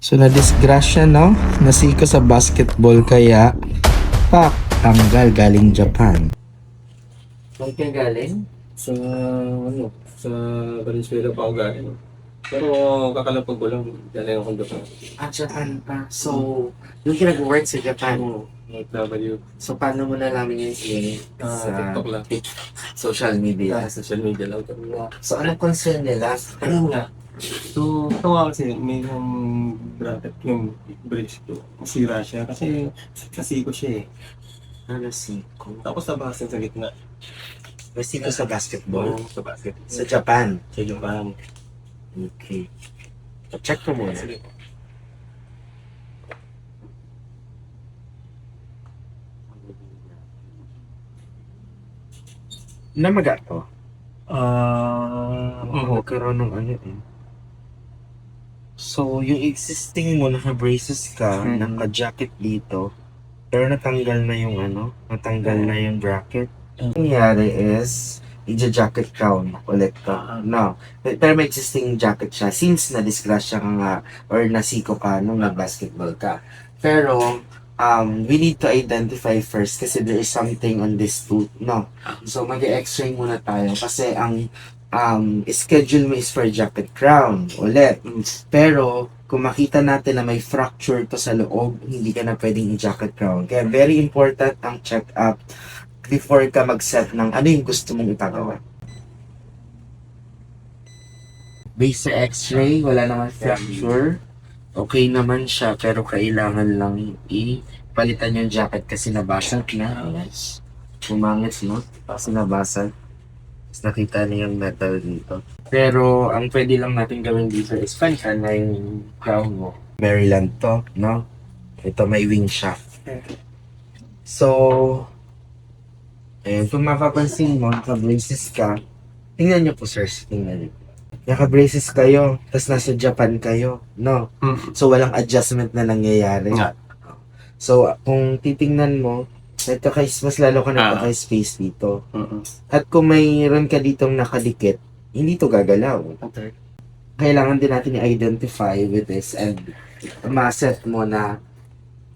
So na-disgrasya, no? Nasiko sa basketball kaya pak, tanggal galing Japan. Saan ka galing? Sa sa Valenzuela pa ako galing. Pero kakalapag ko lang, galing akong Japan. Japan pa. So, yung kinag-work sa Japan. W. So, paano mo nalaman yung sa TikTok lang. social media? Social media lang. So, anong concern nila? Ayun nga. So, tawa kasi may yung bracket, yung bridge ko. Masira siya kasi kasi ko siya eh. Nasiko. Tapos nabahasan sa gitna. Nasiko sa basketball? Sa basket. Sa Japan? Sa Japan. Okay. Check ko muna. Sige. Namaga to? Oo. Nagkaroon ng ano eh. So, yung existing mo, naka-braces ka, naka-jacket dito, pero natanggal na yung ano, natanggal na yung bracket. Ang nangyari is, i-jacket crown ulit ka. No. Pero may existing jacket siya since na-disgrasya ka nga or nasiko ka nung nag-basketball ka. Pero, we need to identify first kasi there is something on this tooth, no? So, mag-x-ray muna tayo kasi ang schedule mo is for jacket crown ulit. Pero, kung makita natin na may fracture to sa loob, hindi ka na pwedeng i-jacket crown. Kaya very important ang check-up before ka mag-set ng ano yung gusto mong ipagawa. Based sa x-ray, wala naman fracture. Okay naman siya, pero kailangan lang ipalitan yung jacket kasi nabasag na. Yes. Umangit, no? Kasi nabasag. Tapos nakita niya yung metal dito. Pero, ang pwede lang natin gawin dito is palitan na yung crown mo. Maryland to, no? Ito may wing shaft. So, ayun, kung mapapansin mo, naka-braces ka, tingnan nyo po, sirs, tingnan nyo. Naka-braces kayo, tapos nasa Japan kayo, no? So, walang adjustment na nangyayari. Nga. So, kung titingnan mo, mas lalo ka nagkaka-space dito. At kung mayroon ka ditong nakadikit, hindi to gagalaw. Okay. Kailangan din natin i-identify with this and ma-set mo na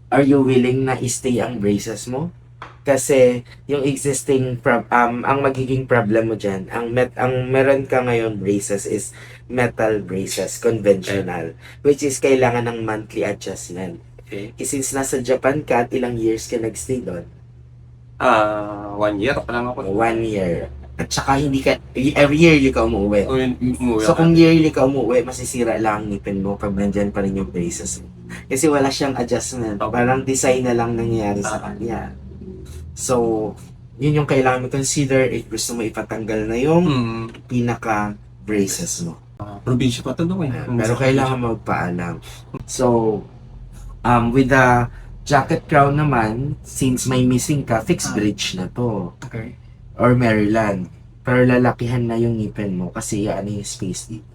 are you willing na i-stay ang braces mo? Kasi yung existing ang magiging problem mo diyan, ang meron ka ngayon braces is metal braces, conventional, which is kailangan ng monthly adjustment. Okay. Since nasa Japan ka at ilang years ka nagstay doon? 1 year pa lang ako. 1 year. At saka hindi ka, every year ka umuwi. Umuwi So ako. kung yearly ka umuwi, masisira lang ang ngipin mo pag nandyan pa rin yung braces mo. Kasi wala siyang adjustment. Parang design na lang nangyayari sa kanya. So, yun yung kailangan mo consider if gusto mo ipatanggal na yung pinaka-braces mo. Probinsya pa ito doon eh. Pero kailangan magpaalam. So, with the jacket crown naman, since may missing ka, fixed bridge na to. Okay. Or Maryland. Pero lalakihan na yung ngipin mo kasi ano yung space dito.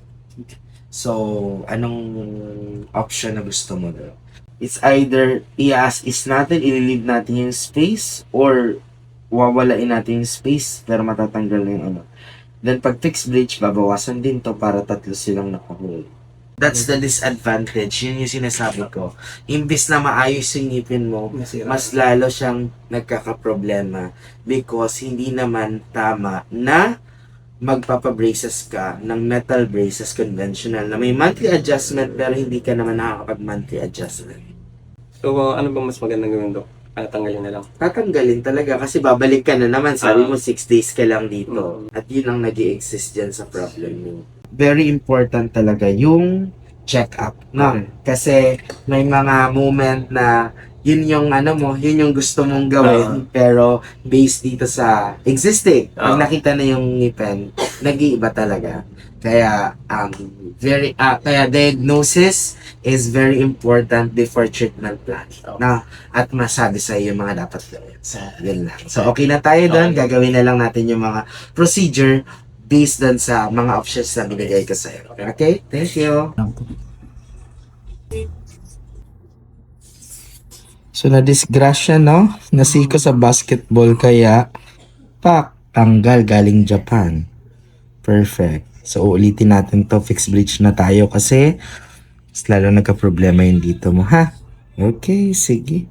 So, anong option na gusto mo doon? It's either i-as-is natin, i-leave natin yung space, or wawalain natin yung space pero matatanggal na yung ano. Then pag fixed bridge, babawasan din to para tatlo silang nakahuli. That's the disadvantage. Yun yung sinasabi ko. Imbis na maayos yung ngipin mo, mas lalo siyang nagkakaproblema because hindi naman tama na magpapabraces ka ng metal braces conventional na may monthly adjustment pero hindi ka naman nakakapag-monthly adjustment. So, ano bang mas magandang gawin doon? Tanggalin na lang. Tatanggalin talaga kasi babalik ka na naman. Sabi mo 6 days ka lang dito. At yun ang nag-i-exist dyan sa problem mo. Very important talaga yung check-up. No? Kasi may mga moment na yun yung ano mo, yun yung gusto mong gawin, pero based dito sa existing, pag nakita na yung ngipin, nag-iiba talaga. Kaya kaya diagnosis is very important before treatment plan. No? At masabi sa iyo yung mga dapat gawin. So, yun lang. So, okay na tayo doon. Gagawin na lang natin yung mga procedure based doon sa mga options na binigay ko sa iyo. Okay? Thank you. So, na-disgrasya, no? Nasiko sa basketball kaya pak, tanggal galing Japan. Perfect. So, uulitin natin to. Fixed bridge na tayo kasi Mas lalo nagka-problema yung dito mo, ha? Okay, sige.